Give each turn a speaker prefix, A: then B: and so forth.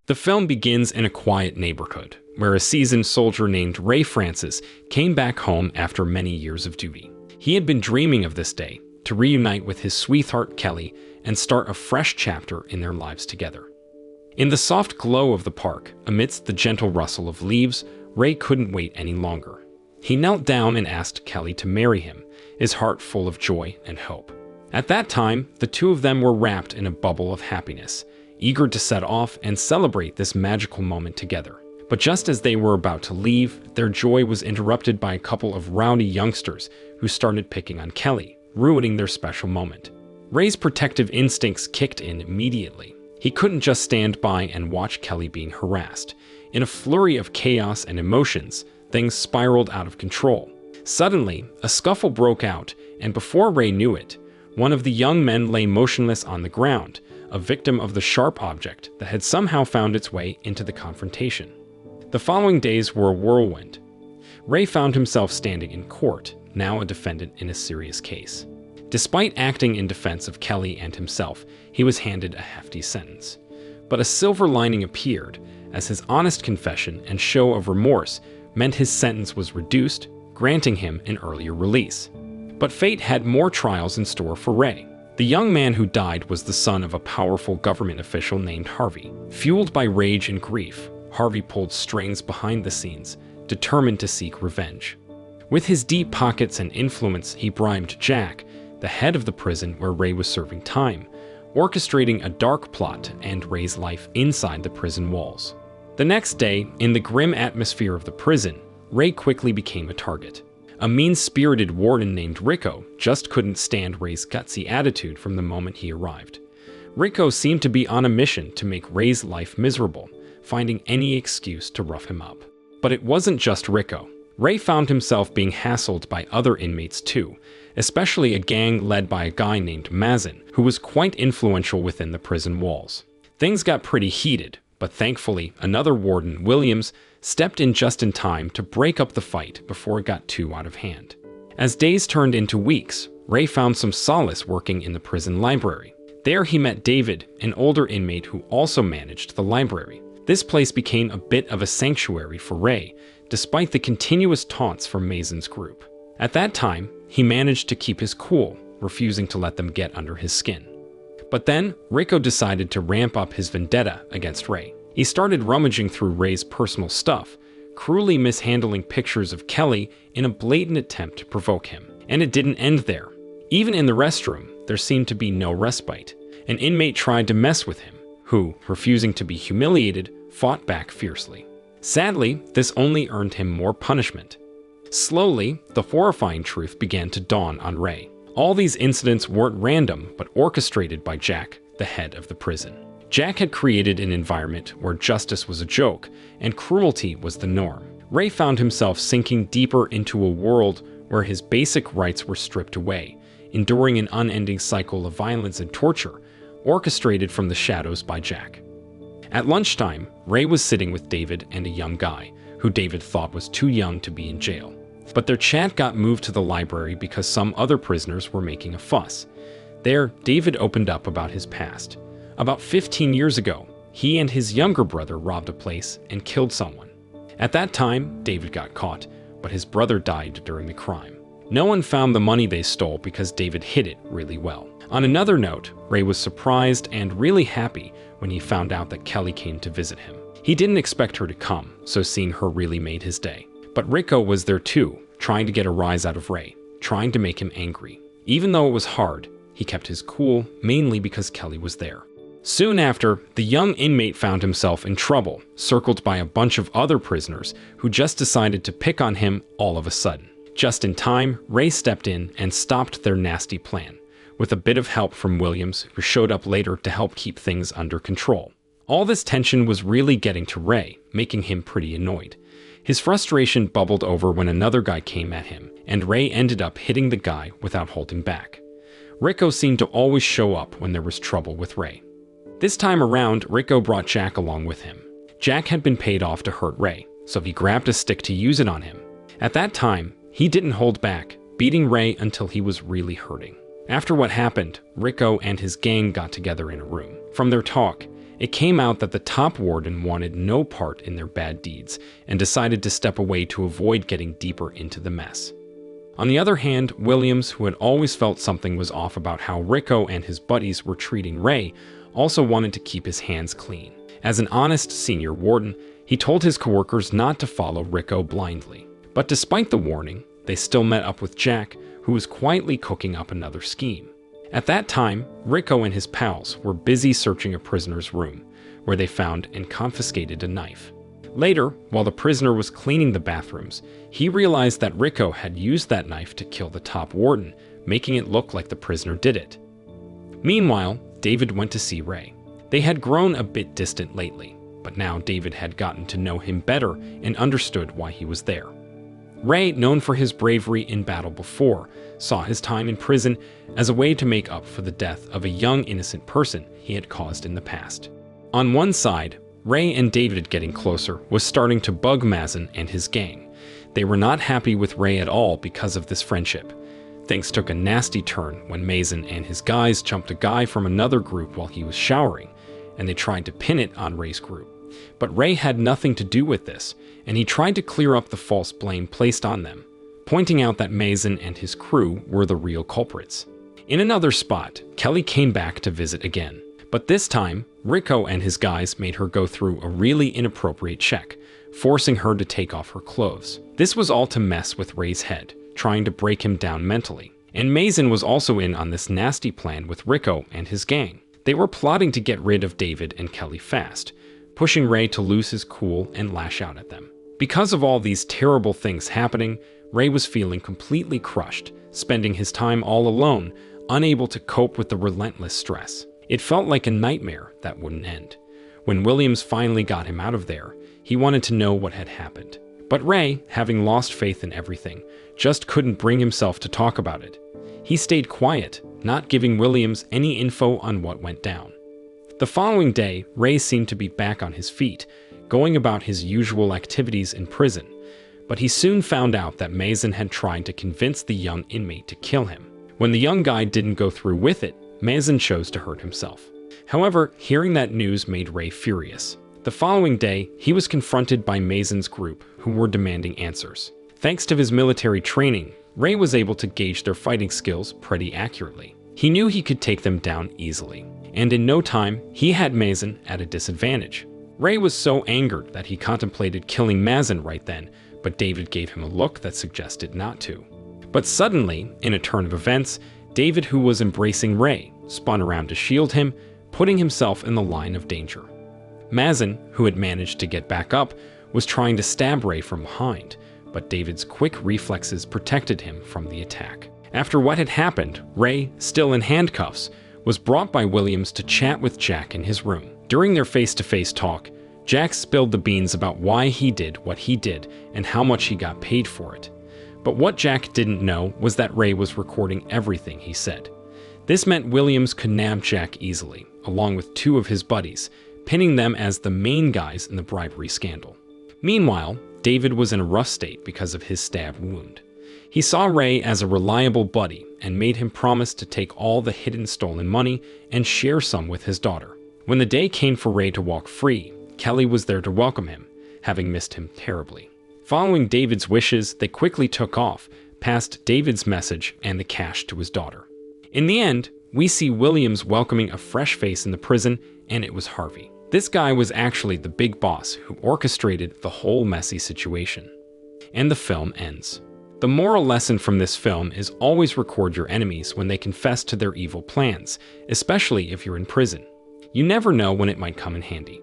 A: The film begins in a quiet neighborhood, where a seasoned soldier named Ray Francis came back home after many years of duty. He had been dreaming of this day, to reunite with his sweetheart Kelly and start a fresh chapter in their lives together. In the soft glow of the park, amidst the gentle rustle of leaves, Ray couldn't wait any longer. He knelt down and asked Kelly to marry him, his heart full of joy and hope. At that time, the two of them were wrapped in a bubble of happiness, eager to set off and celebrate this magical moment together. But just as they were about to leave, their joy was interrupted by a couple of rowdy youngsters who started picking on Kelly, ruining their special moment. Ray's protective instincts kicked in immediately. He couldn't just stand by and watch Kelly being harassed. In a flurry of chaos and emotions, things spiraled out of control. Suddenly, a scuffle broke out, and before Ray knew it, one of the young men lay motionless on the ground, a victim of the sharp object that had somehow found its way into the confrontation. The following days were a whirlwind. Ray found himself standing in court, now a defendant in a serious case. Despite acting in defense of Kelly and himself, he was handed a hefty sentence. But a silver lining appeared, as his honest confession and show of remorse meant his sentence was reduced, granting him an earlier release. But fate had more trials in store for Ray. The young man who died was the son of a powerful government official named Harvey. Fueled by rage and grief, Harvey pulled strings behind the scenes, determined to seek revenge. With his deep pockets and influence, he bribed Jack, the head of the prison where Ray was serving time, orchestrating a dark plot to end Ray's life inside the prison walls. The next day, in the grim atmosphere of the prison, Ray quickly became a target. A mean-spirited warden named Rico just couldn't stand Ray's gutsy attitude from the moment he arrived. Rico seemed to be on a mission to make Ray's life miserable, finding any excuse to rough him up. But it wasn't just Rico. Ray found himself being hassled by other inmates too, especially a gang led by a guy named Mazin, who was quite influential within the prison walls. Things got pretty heated, but thankfully, another warden, Williams, stepped in just in time to break up the fight before it got too out of hand. As days turned into weeks, Ray found some solace working in the prison library. There he met David, an older inmate who also managed the library. This place became a bit of a sanctuary for Ray, despite the continuous taunts from Mazin's group. At that time, he managed to keep his cool, refusing to let them get under his skin. But then, Rico decided to ramp up his vendetta against Ray. He started rummaging through Ray's personal stuff, cruelly mishandling pictures of Kelly in a blatant attempt to provoke him. And it didn't end there. Even in the restroom, there seemed to be no respite. An inmate tried to mess with him, who, refusing to be humiliated, fought back fiercely. Sadly, this only earned him more punishment. Slowly, the horrifying truth began to dawn on Ray. All these incidents weren't random, but orchestrated by Jack, the head of the prison. Jack had created an environment where justice was a joke and cruelty was the norm. Ray found himself sinking deeper into a world where his basic rights were stripped away, enduring an unending cycle of violence and torture, orchestrated from the shadows by Jack. At lunchtime, Ray was sitting with David and a young guy, who David thought was too young to be in jail. But their chat got moved to the library because some other prisoners were making a fuss. There, David opened up about his past. About 15 years ago, he and his younger brother robbed a place and killed someone. At that time, David got caught, but his brother died during the crime. No one found the money they stole because David hid it really well. On another note, Ray was surprised and really happy when he found out that Kelly came to visit him. He didn't expect her to come, so seeing her really made his day. But Rico was there too, trying to get a rise out of Ray, trying to make him angry. Even though it was hard, he kept his cool, mainly because Kelly was there. Soon after, the young inmate found himself in trouble, circled by a bunch of other prisoners who just decided to pick on him all of a sudden. Just in time, Ray stepped in and stopped their nasty plan, with a bit of help from Williams, who showed up later to help keep things under control. All this tension was really getting to Ray, making him pretty annoyed. His frustration bubbled over when another guy came at him, and Ray ended up hitting the guy without holding back. Rico seemed to always show up when there was trouble with Ray. This time around, Rico brought Jack along with him. Jack had been paid off to hurt Ray, so he grabbed a stick to use it on him. At that time, he didn't hold back, beating Ray until he was really hurting. After what happened, Rico and his gang got together in a room. From their talk, It came out that the top warden wanted no part in their bad deeds and decided to step away to avoid getting deeper into the mess. On the other hand, Williams, who had always felt something was off about how Rico and his buddies were treating Ray, also wanted to keep his hands clean. As an honest senior warden, he told his coworkers not to follow Rico blindly. But despite the warning, they still met up with Jack, who was quietly cooking up another scheme. At that time, Rico and his pals were busy searching a prisoner's room, where they found and confiscated a knife. Later, while the prisoner was cleaning the bathrooms, he realized that Rico had used that knife to kill the top warden, making it look like the prisoner did it. Meanwhile, David went to see Ray. They had grown a bit distant lately, but now David had gotten to know him better and understood why he was there. Ray, known for his bravery in battle before, saw his time in prison as a way to make up for the death of a young innocent person he had caused in the past. On one side, Ray and David getting closer was starting to bug Mazen and his gang. They were not happy with Ray at all because of this friendship. Things took a nasty turn when Mazen and his guys jumped a guy from another group while he was showering, and they tried to pin it on Ray's group. But Ray had nothing to do with this, and he tried to clear up the false blame placed on them, pointing out that Mazen and his crew were the real culprits. In another spot, Kelly came back to visit again. But this time, Rico and his guys made her go through a really inappropriate check, forcing her to take off her clothes. This was all to mess with Ray's head, trying to break him down mentally. And Mazen was also in on this nasty plan with Rico and his gang. They were plotting to get rid of David and Kelly fast, pushing Ray to lose his cool and lash out at them. Because of all these terrible things happening, Ray was feeling completely crushed, spending his time all alone, unable to cope with the relentless stress. It felt like a nightmare that wouldn't end. When Williams finally got him out of there, he wanted to know what had happened. But Ray, having lost faith in everything, just couldn't bring himself to talk about it. He stayed quiet, not giving Williams any info on what went down. The following day, Ray seemed to be back on his feet, going about his usual activities in prison. But he soon found out that Mazen had tried to convince the young inmate to kill him. When the young guy didn't go through with it, Mazen chose to hurt himself. However, hearing that news made Ray furious. The following day, he was confronted by Mazen's group, who were demanding answers. Thanks to his military training, Ray was able to gauge their fighting skills pretty accurately. He knew he could take them down easily, and in no time, he had Mazen at a disadvantage. Ray was so angered that he contemplated killing Mazen right then, but David gave him a look that suggested not to. But suddenly, in a turn of events, David, who was embracing Ray, spun around to shield him, putting himself in the line of danger. Mazen, who had managed to get back up, was trying to stab Ray from behind, but David's quick reflexes protected him from the attack. After what had happened, Ray, still in handcuffs, was brought by Williams to chat with Jack in his room. During their face-to-face talk, Jack spilled the beans about why he did what he did and how much he got paid for it. But what Jack didn't know was that Ray was recording everything he said. This meant Williams could nab Jack easily, along with two of his buddies, pinning them as the main guys in the bribery scandal. Meanwhile, David was in a rough state because of his stab wound. He saw Ray as a reliable buddy and made him promise to take all the hidden stolen money and share some with his daughter. When the day came for Ray to walk free, Kelly was there to welcome him, having missed him terribly. Following David's wishes, they quickly took off, past David's message and the cash to his daughter. In the end, we see Williams welcoming a fresh face in the prison, and it was Harvey. This guy was actually the big boss who orchestrated the whole messy situation. And the film ends. The moral lesson from this film is always record your enemies when they confess to their evil plans, especially if you're in prison. You never know when it might come in handy.